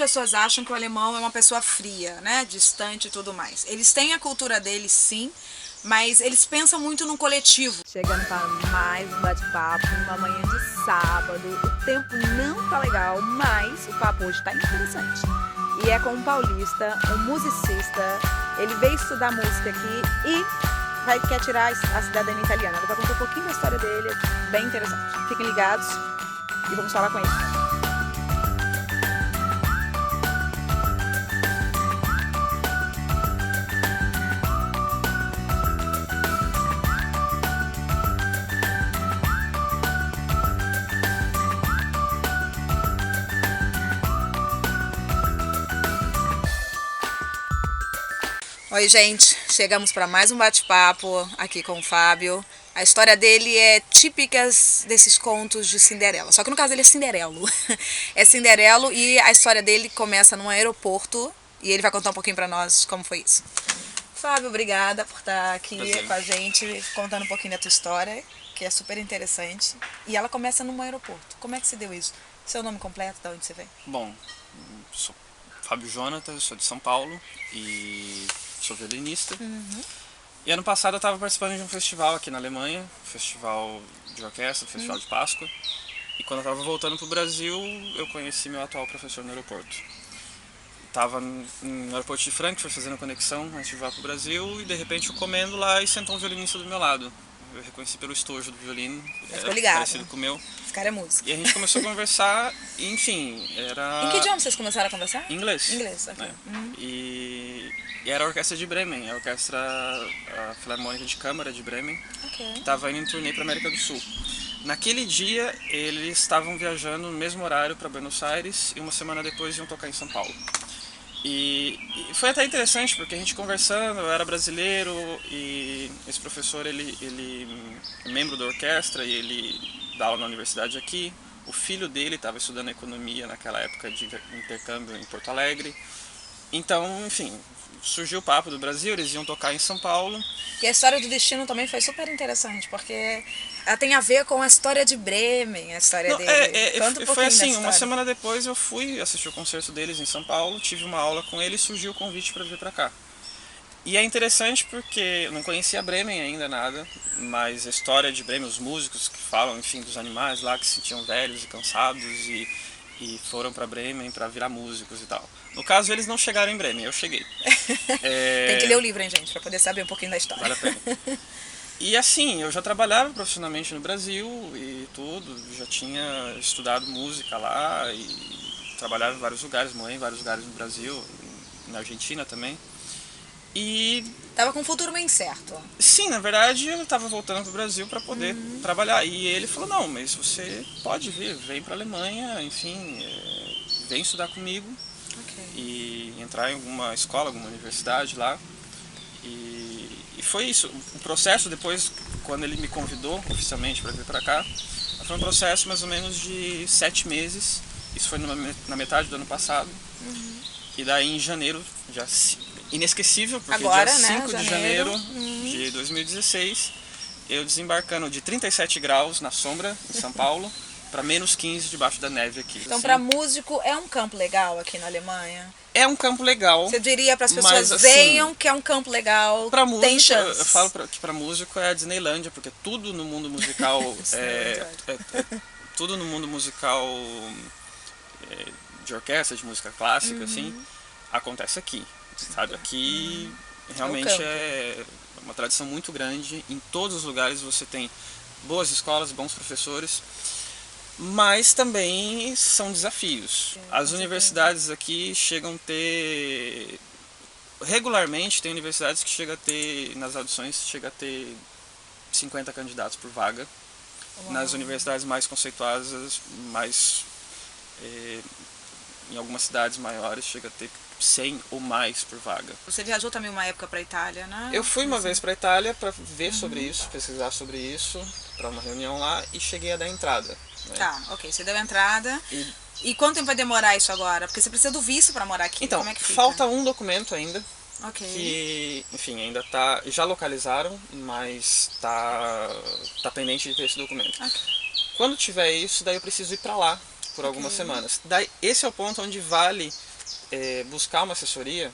pessoas acham que o alemão é uma pessoa fria, né? Distante e tudo mais. Eles têm a cultura deles, sim, mas eles pensam muito no coletivo. Chegando para mais um bate-papo, uma manhã de sábado. O tempo não tá legal, mas o papo hoje tá interessante. E é com um paulista, um musicista. Ele veio estudar música aqui e quer tirar a cidadania italiana. Ele vai contar um pouquinho da história dele, bem interessante. Fiquem ligados e vamos falar com ele. Oi, gente, chegamos para mais um bate-papo aqui com o Fábio. A história dele é típica desses contos de Cinderela, só que no caso ele é Cinderelo. É Cinderelo e a história dele começa num aeroporto e ele vai contar um pouquinho para nós como foi isso. Fábio, obrigada por estar aqui com a gente, contando um pouquinho da tua história, que é super interessante. E ela começa num aeroporto. Como é que se deu isso? Seu nome completo, de onde você vem? Bom, sou Fábio Jonatas, sou de São Paulo e sou violinista. E ano passado eu estava participando de um festival aqui na Alemanha, festival de orquestra, festival de Páscoa. E quando eu estava voltando para o Brasil, eu conheci meu atual professor no aeroporto. Estava no aeroporto de Frankfurt fazendo conexão antes de voar para o Brasil e de repente eu comendo lá e sentou um violinista do meu lado. Eu reconheci pelo estojo do violino, era parecido com o meu. Esse cara é músico. E a gente começou a conversar e, enfim, era... Em que idioma vocês começaram a conversar? Inglês. Inglês, ok. E era a orquestra de Bremen, a orquestra a Filarmônica de Câmara de Bremen, que estava indo em turnê para a América do Sul. Naquele dia, eles estavam viajando no mesmo horário para Buenos Aires e uma semana depois iam tocar em São Paulo. E foi até interessante porque a gente conversando, eu era brasileiro e esse professor ele é membro da orquestra e ele dá aula na universidade aqui. O filho dele estava estudando economia naquela época de intercâmbio em Porto Alegre. Então, enfim, surgiu o papo do Brasil, eles iam tocar em São Paulo. E a história do destino também foi super interessante, porque ela tem a ver com a história de Bremen, a história dele. Conta um foi assim, uma história. semana depois eu fui assistir o concerto deles em São Paulo, tive uma aula com ele e surgiu o convite para vir para cá. E é interessante porque eu não conhecia Bremen ainda nada, mas a história de Bremen, os músicos que falam, enfim, dos animais lá que se sentiam velhos e cansados e foram para Bremen para virar músicos e tal. No caso, eles não chegaram em Bremen, eu cheguei. Tem que ler o livro, hein, gente, para poder saber um pouquinho da história. Vale a pena. E assim, eu já trabalhava profissionalmente no Brasil e tudo, já tinha estudado música lá e trabalhava em vários lugares, morei em vários lugares no Brasil, na Argentina também. E tava com um futuro bem certo. Sim, na verdade eu estava voltando para o Brasil para poder trabalhar. E ele falou, não, mas você pode vir, vem para a Alemanha, enfim, vem estudar comigo e entrar em alguma escola, alguma universidade lá. E foi isso. O processo depois, quando ele me convidou oficialmente para vir para cá, foi um processo mais ou menos de 7 meses. Isso foi na metade do ano passado. E daí em janeiro, já inesquecível, porque agora, dia 5 né, de janeiro de 2016, eu desembarcando de 37 graus na sombra em São Paulo para menos 15 debaixo da neve aqui. Então, para músico, é um campo legal aqui na Alemanha? É um campo legal. Você diria para as pessoas, mas, assim, venham que é um campo legal, pra músico, tem chance? Eu falo que para músico é a Disneylândia, porque tudo no mundo musical tudo no mundo musical de orquestra, de música clássica, assim, acontece aqui. Sabe, aqui realmente é uma tradição muito grande. Em todos os lugares você tem boas escolas, bons professores, mas também são desafios. As universidades aqui chegam a ter, regularmente tem universidades que chegam a ter, nas audições, chega a ter 50 candidatos por vaga. Nas universidades mais conceituadas, em algumas cidades maiores, chega a ter 100 ou mais por vaga. Você viajou também uma época para a Itália, né? Eu fui uma vez para a Itália para ver sobre isso, pesquisar sobre isso, para uma reunião lá e cheguei a dar entrada. Né? Tá, ok. Você deu entrada. E quanto tempo vai demorar isso agora? Porque você precisa do visto para morar aqui. Então, como é que fica? falta um documento ainda. Ok. Que, enfim, ainda tá, já localizaram, mas tá pendente de ter esse documento. Okay. Quando tiver isso, daí eu preciso ir para lá por algumas semanas. Daí, esse é o ponto onde vale buscar uma assessoria,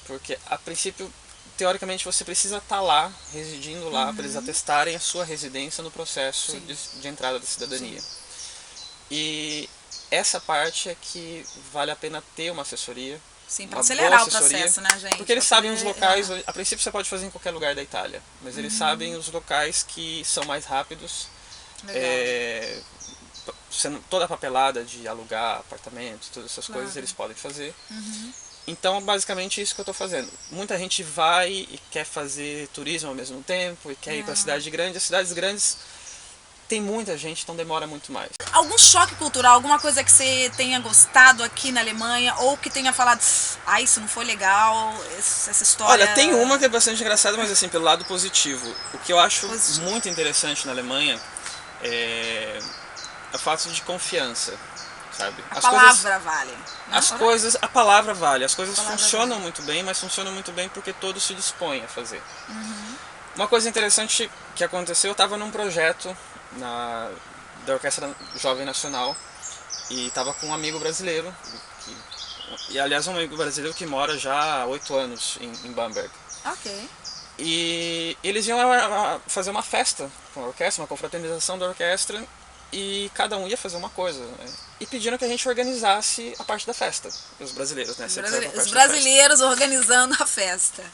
porque a princípio, teoricamente, você precisa estar lá, residindo lá, para eles atestarem a sua residência no processo de entrada da cidadania. Sim. E essa parte é que vale a pena ter uma assessoria. Sim, para acelerar o processo, né, gente? Porque eles sabem os locais, a princípio você pode fazer em qualquer lugar da Itália, mas eles sabem os locais que são mais rápidos. Toda a papelada de alugar apartamento, todas essas coisas eles podem fazer. Então, basicamente, isso que eu estou fazendo. Muita gente vai e quer fazer turismo ao mesmo tempo, e quer ir para a cidade grande. As cidades grandes tem muita gente, então demora muito mais. Algum choque cultural, alguma coisa que você tenha gostado aqui na Alemanha, ou que tenha falado, isso não foi legal, essa história... Olha, tem uma que é bastante engraçada, mas assim, pelo lado positivo. O que eu acho muito interessante na Alemanha é o fato de confiança, sabe? A palavra vale. A palavra vale. As coisas funcionam muito bem, mas funcionam muito bem porque todos se dispõem a fazer. Uma coisa interessante que aconteceu, eu estava num projeto da Orquestra Jovem Nacional e estava com um amigo brasileiro, aliás um amigo brasileiro que mora já há 8 anos em Bamberg. E eles iam fazer uma festa com a orquestra, uma confraternização da orquestra, e cada um ia fazer uma coisa, né? E pediram que a gente organizasse a parte da festa, os brasileiros, né? Os brasileiros organizando a festa.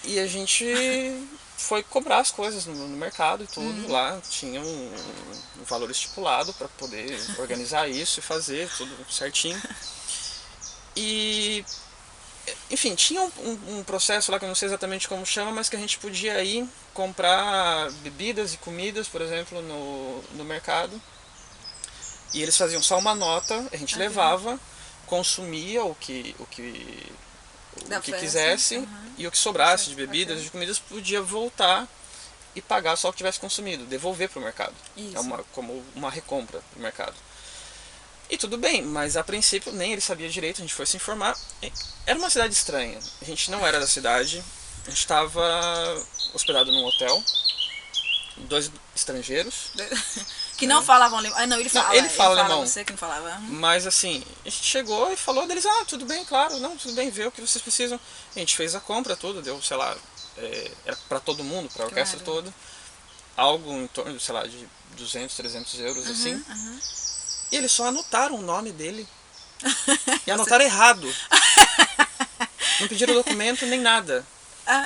E a gente foi cobrar as coisas no mercado e tudo, lá tinha um valor estipulado para poder organizar isso e fazer tudo certinho. E, enfim, tinha um processo lá que eu não sei exatamente como chama, mas que a gente podia ir comprar bebidas e comidas, por exemplo, no mercado. E eles faziam só uma nota, a gente levava, consumia o que quisesse, e o que sobrasse de bebidas e de comidas podia voltar e pagar só o que tivesse consumido, devolver para o mercado. Como uma recompra para o mercado. E tudo bem, mas a princípio nem ele sabia direito, a gente foi se informar. Era uma cidade estranha, a gente não era da cidade, a gente estava hospedado num hotel, 2 estrangeiros. Que não falavam alemão. Não, ele fala. Ele fala alemão. Você que não falava. Mas assim, a gente chegou e falou deles, tudo bem, claro, não, tudo bem, vê o que vocês precisam. A gente fez a compra, tudo, deu, sei lá, era para todo mundo, para a orquestra toda. Algo em torno, sei lá, de 200, 300 euros, assim. E eles só anotaram o nome dele. E anotaram errado. Não pediram documento nem nada.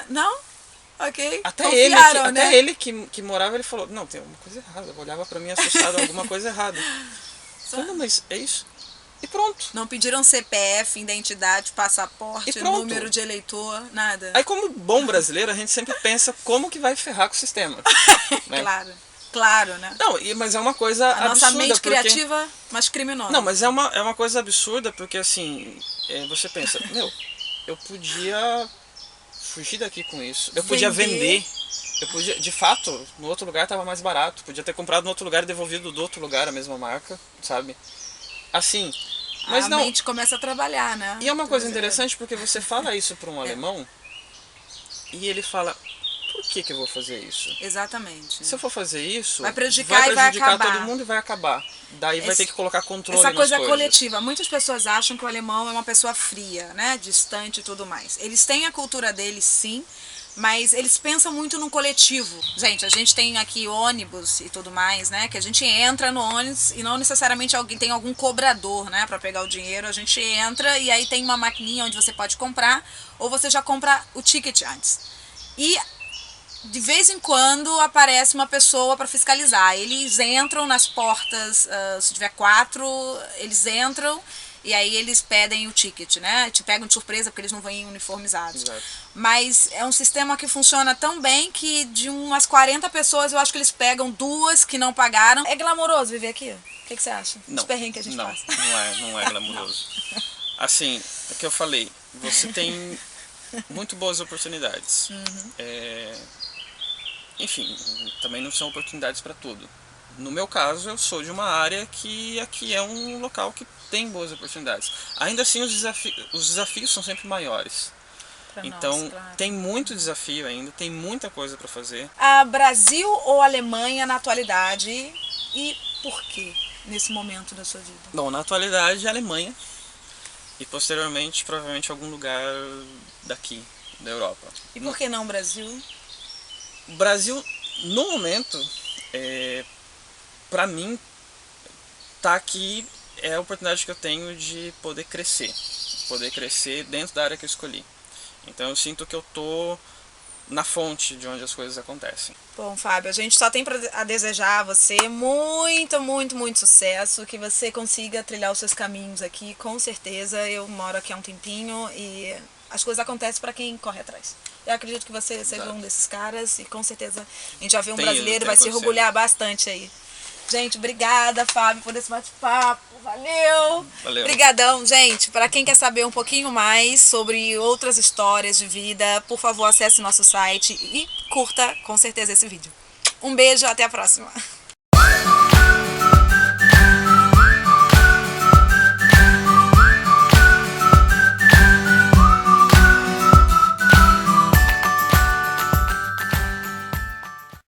Não? Ok. Até ele que morava, ele falou, não, tem alguma coisa errada. Eu olhava pra mim assustado, alguma coisa errada. Eu falei, não, mas é isso. E pronto. Não pediram CPF, identidade, passaporte, número de eleitor, nada. Aí como bom brasileiro, a gente sempre pensa como que vai ferrar com o sistema. Né? Claro, né? Não, mas é uma coisa absurda. A nossa mente criativa, mas criminosa. Não, mas é uma coisa absurda porque assim, você pensa, eu podia fugir daqui com isso. Eu podia vender. Eu podia, de fato, no outro lugar estava mais barato. Podia ter comprado no outro lugar e devolvido do outro lugar a mesma marca, sabe? Assim, mas a mente começa a trabalhar, né? E é uma coisa interessante porque você fala isso para um alemão e ele fala, por que eu vou fazer isso? Exatamente. Se eu for fazer isso, vai prejudicar e vai acabar. Todo mundo e vai acabar. Daí vai ter que colocar controle nas coisas. Essa coisa coletiva. Muitas pessoas acham que o alemão é uma pessoa fria, né? Distante e tudo mais. Eles têm a cultura deles, sim, mas eles pensam muito no coletivo. Gente, a gente tem aqui ônibus e tudo mais, né? Que a gente entra no ônibus e não necessariamente tem algum cobrador, né? Pra pegar o dinheiro. A gente entra e aí tem uma maquininha onde você pode comprar, ou você já compra o ticket antes. E de vez em quando aparece uma pessoa para fiscalizar. Eles entram nas portas, se tiver 4, eles entram e aí eles pedem o ticket, né? Te pegam de surpresa porque eles não vêm uniformizados. Exato. Mas é um sistema que funciona tão bem que de umas 40 pessoas eu acho que eles pegam 2 que não pagaram. É glamouroso viver aqui? O que você acha? Não, os perrengues que a gente passa. Não é glamouroso. Assim, é o que eu falei, você tem muito boas oportunidades. Enfim, também não são oportunidades para tudo. No meu caso, eu sou de uma área que aqui é um local que tem boas oportunidades. Ainda assim, os desafios são sempre maiores. Então, tem muito desafio ainda, tem muita coisa para fazer. Brasil ou Alemanha na atualidade, e por quê nesse momento da sua vida? Bom, na atualidade, a Alemanha. e posteriormente provavelmente algum lugar daqui, da Europa. E por que não o Brasil? O Brasil, no momento, para mim, tá aqui é a oportunidade que eu tenho de poder crescer dentro da área que eu escolhi. Então eu sinto que eu tô na fonte de onde as coisas acontecem. Bom, Fábio, a gente só tem a desejar a você muito, muito, muito sucesso, que você consiga trilhar os seus caminhos aqui, com certeza. Eu moro aqui há um tempinho e as coisas acontecem para quem corre atrás. Eu acredito que você seja um desses caras e com certeza a gente já vê um brasileiro, vai se orgulhar bastante aí. Gente, obrigada, Fábio, por esse bate-papo. Valeu! Valeu! Obrigadão, gente. Para quem quer saber um pouquinho mais sobre outras histórias de vida, por favor, acesse nosso site e curta com certeza esse vídeo. Um beijo, até a próxima!